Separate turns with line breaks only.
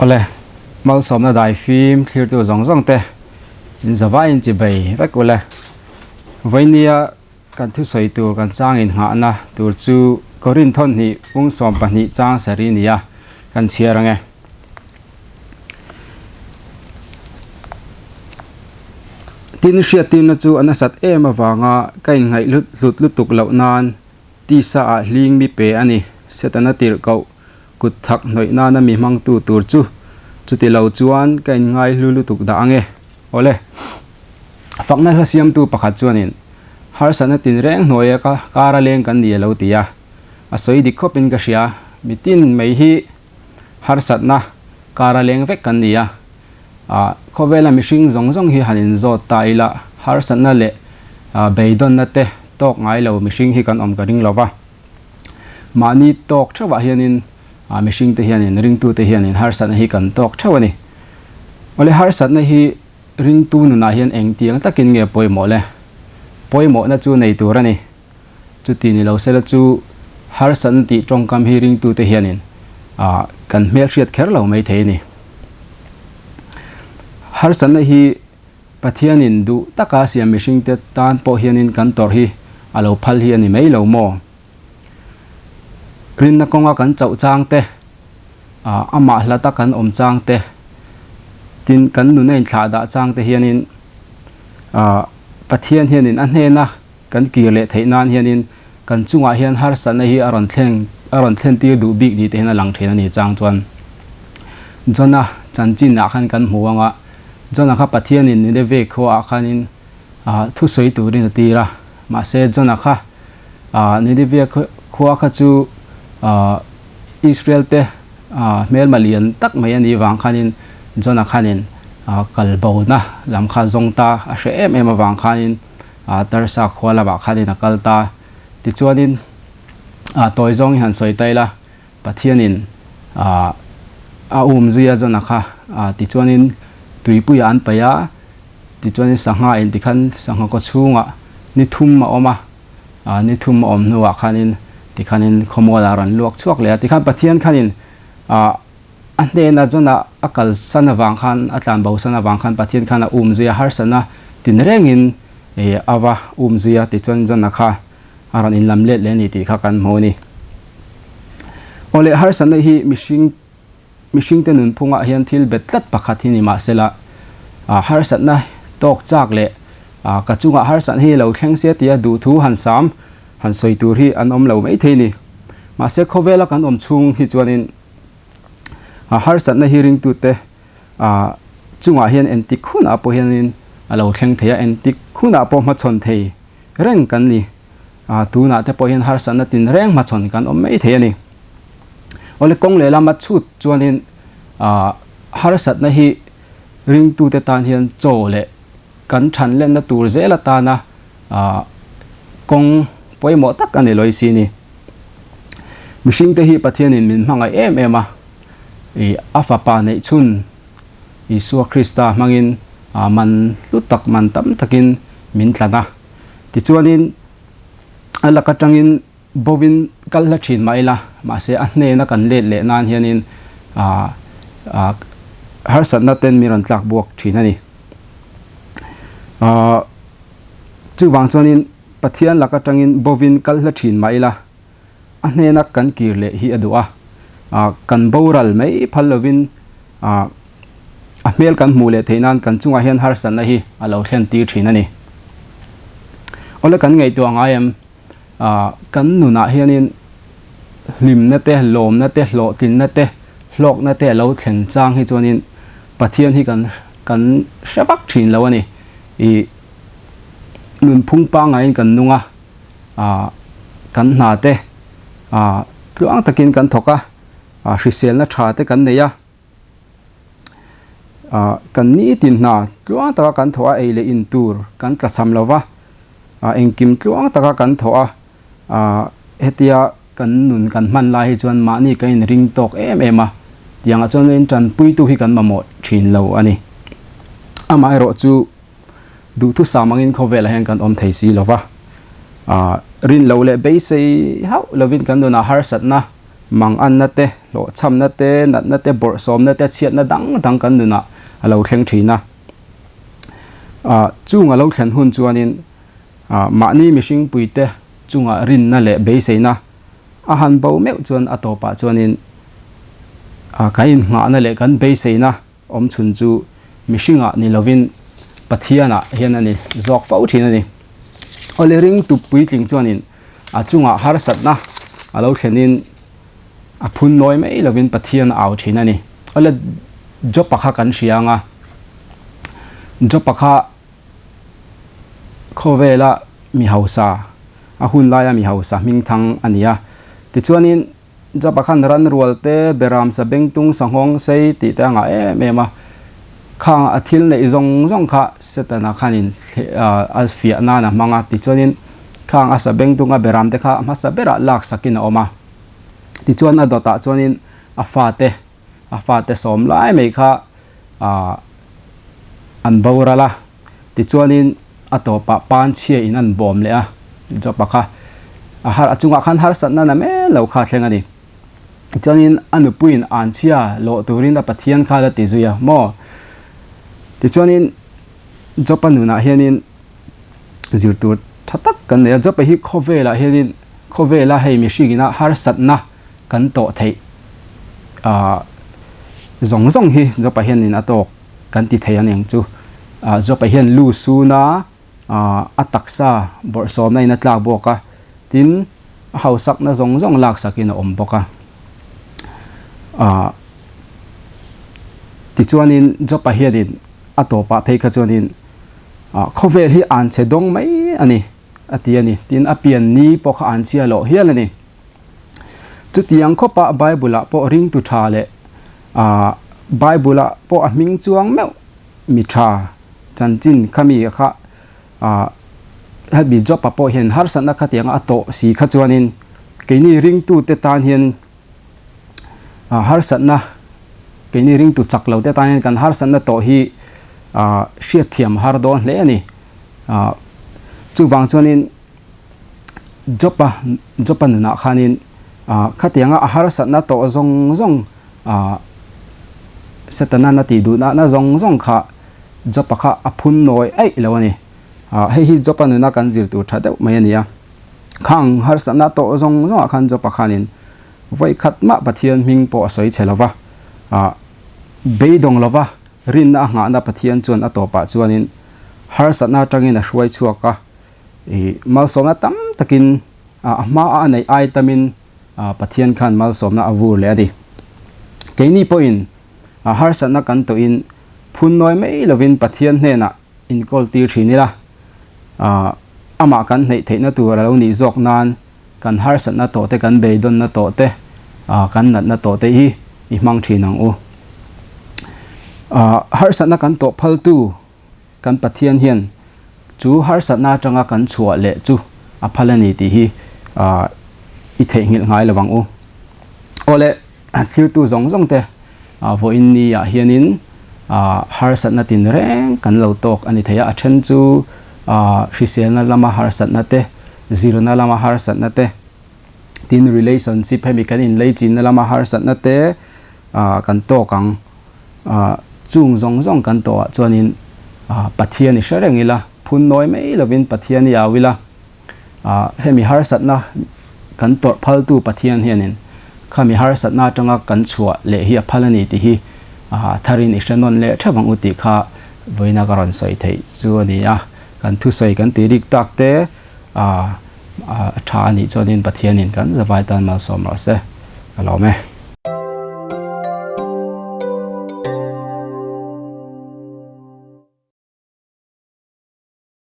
ole mal som na dai film clear tu zong zong te in zawa in chi bai vek ole voinia kan thu soi tu kan chang in ha na tur chu korin thon ni ung som pa ni chang sari nia kan chiarange tin sia tin na chu anasat em awanga kai ngai lut tuk lo nan ti sa a hling mi pe ani setana tir kau kut thak noi na na mi mang tu tur chu ti lo chuan kai ngai lu tuk da ange ole fakna la siam tu pakhat chuanin har sana tin reng noya ka kara leng kan ni lo tia asoi dik khopin ka sia mitin mei hi har satna kara leng vek kan nia khovela mishing zong hi hanin zo taila har sanna le beidon na te tok ngai lo mishing hi kan om ka ring lova mani tok thawa hianin mishing te hianin ring tu te hianin har sanna hi kan tok thawani ole har sanna hi ring tu nu na hian eng tiang takin nge poimo na chu nei turani chu ti ni lo sela chu har san ti tong kam hi ring tu te hianin kan mel riat kher lo mai theini har san hi pathianin du taka siam mishing te tan po hianin kan tor hi alo phal hi ani mai lo mo rin na konga kan chau chang te ama hlata kan om chang te tin kan nu nei thla da chang te hianin pathian hianin an hena kan kirle theinan hianin kan chunga hian har san hi aron thlen tir du big ni te na lang thena ni chang chuan jona chanchin na khan kan huanga jona kha pathianin ni de ve kho a khanin thu soi turin tira ma se jona kha ni de ve kho kha chu Israel te mel malian tak mai ani wang khanin jona khanin kalbo na lam kha zongta a she em awang khanin tarsa khwala ba khanin akalta ti chuanin toy zong han soi taila pathianin zia jona kha ti chuanin tuipuya an paya ti chuanin sangha in tikhan sangha ko chunga ni thum ma oma ni thum om nuwa khanin tikhanin khomola ran luak chuak le tikhan pathian khanin ande na jona akal sana wang khan atlan bo sana wang khan pathian khana zia har sana tin rengin awa zia ti chon jona kha aran in lamlet le ni ti kha kan moni ole har sana hi mishing te nun phunga hian thil betlat pakhat hi ni ma sela har satna tok chak le ka chunga har san hi lo thleng se tia du thu han sam han soi tur hi an om lo mai theini ma se khovela kan om chung hi chuanin har satna hi ring tu te chunga hian entik khuna po hianin alo thleng theya entik khuna po ma chon thei reng kan ni tu na te po hian har sanna tin reng ma chon kan om mai theani ole kong le lama chut chuanin har satna hi ring tu te tan hian cho le kan than len na tur zela ta na kong poimo tak ani loi sini mishing te hi pathianin min hmanga em a afa pa nei chun Isu Krista mangin man lutak man tam takin min tlana ti chuanin ala katangin bovin kalla thin maila ma se anne na kan le nan hianin har satna ten miran tlak buak thin ani chu wang chuanin pathian lakatangin bovin kalla thin maila anne na kan kirle hi adua kan boral mai phalovin mel kan mule theinan kan chunga hian har sanna hi alo thlen tir thin ani ole kan ngei tu angayam kan nuna hianin lim na te lom na te hlo tin na te hlok na te lo thlen chang hi chuanin pathian hi kan shavak thin lo ani nun phung pa ngai kan nunga kan na te tluang takin kan thoka hrisel na tha te kan neya kan ni tin na tluang taka kan thoa eile in tur kan tlacham lova engkim tluang taka kan thoa hetia kan nun kan man lai hi chuan ma ni kain ring tok em a tianga chon in tran pui tu hi kan mamo thin lo ani amai ro chu du thu samangin khovela hen kan om thei si lova rin lo le be sei hau lovin kan dona har satna mang an na te lo cham na te nat na te bor som na te chiat na dang kan nu na alo thleng thina chunga lo thlen hun chuanin mani mihring puite chunga rin na le be seina a han bo meu chuan atopa chuanin kain nga na le kan be seina om chun chu mihringa ni lovin pathiana hian ani zok fau thina ni ole ring tu pui tling chuanin chunga har sat na alo thlenin a phun noi mai lovin pathian au thina ni ole job pakha kan hrianga job pakha khovela mi hausa a hun laia mi hausa ming thang ania ti chuanin job pakhan ran rualte beram sa bengtung sanghong sei ti ta nga mema khang athil nei zong kha setana khanin alfia na na manga ti chuanin khang asa bengtunga beram te kha ma sa bera lak sakina oma ti chuan a dota chuanin afate som lai mai kha an borala ti chuanin atopa pan chia in an bom le a job pakha har achunga khan har satna na me lo kha thlengani chuanin anupuin an chia lo turin da pathian kha la ti zuya mo ti chuanin job anuna hianin zirtur thatak kan ne job hi khovela hianin khovela hei mi shigina har satna kan to thei zong hi job hianin atok kan ti thei aneng chu job hian lu suna ataksa bor som na ina tlak boka tin hausak na zong lak sakina om boka ti chuanin job hianin atopa phei kha chuanin khovel hi an che dong mai ani ati ani tin apian ni pokha an chia lo hial ani chu tiang khopa bible po ring tu tha le bible po a ming chuang meu mi tha chanchin khami kha habi job po hian har sana kha tiang ato si kha chuanin keini ring tu te tan hian har sana keini ring tu chak lo te tan hian kan har sana to hi hriat thiam har don hle ani chu wang chuanin jopa nuna khanin khatianga har satna to zong setana na ti du na zong kha jopa kha aphun noi ai lawani hei hi jopa nuna kan zir tu tha deuh mai ania khang har satna to zong khan jopa khanin voi khatma pathian ming po soi chelova beidong lova rin na nga na pathian chuan atopa chuanin har satna tangin a hruai chuaka mal somna tam takin ma a nei ai tamin pathian khan mal somna avur le adi keini point har satna kan to in phun noi mai lovin pathian hne na in kol tir thinila ama kan nei theina tur lo ni jok nan kan har satna to te kan beidon na to te kan nat na to te hi i mang thinang u har satna kan to phaltu kan pathian hian chu har satna tanga kan chua le chu a phalani ti hi i the ngil ngai lawang u ole thir tu zong te vo in ni a hianin har satna tin reng kan lo tok ani theya a then chu hrisel na lama har satna te zir na lama har satna te tin relationship hemi kan in leichin na lama har satna te kan to kang chung zong kan to chuanin pathian ni sharengila phun noi mai lovin pathian ya wila hemi har satna kan tor phaltu pathian hianin khami har satna tanga kan chua le hi a phalani ti hi tharin ishanon le thawang uti kha voina karon soi thei chuania kan thu soi kan ti rik tak te tha ani chuanin pathianin kan zawai tan mal som ra se alo me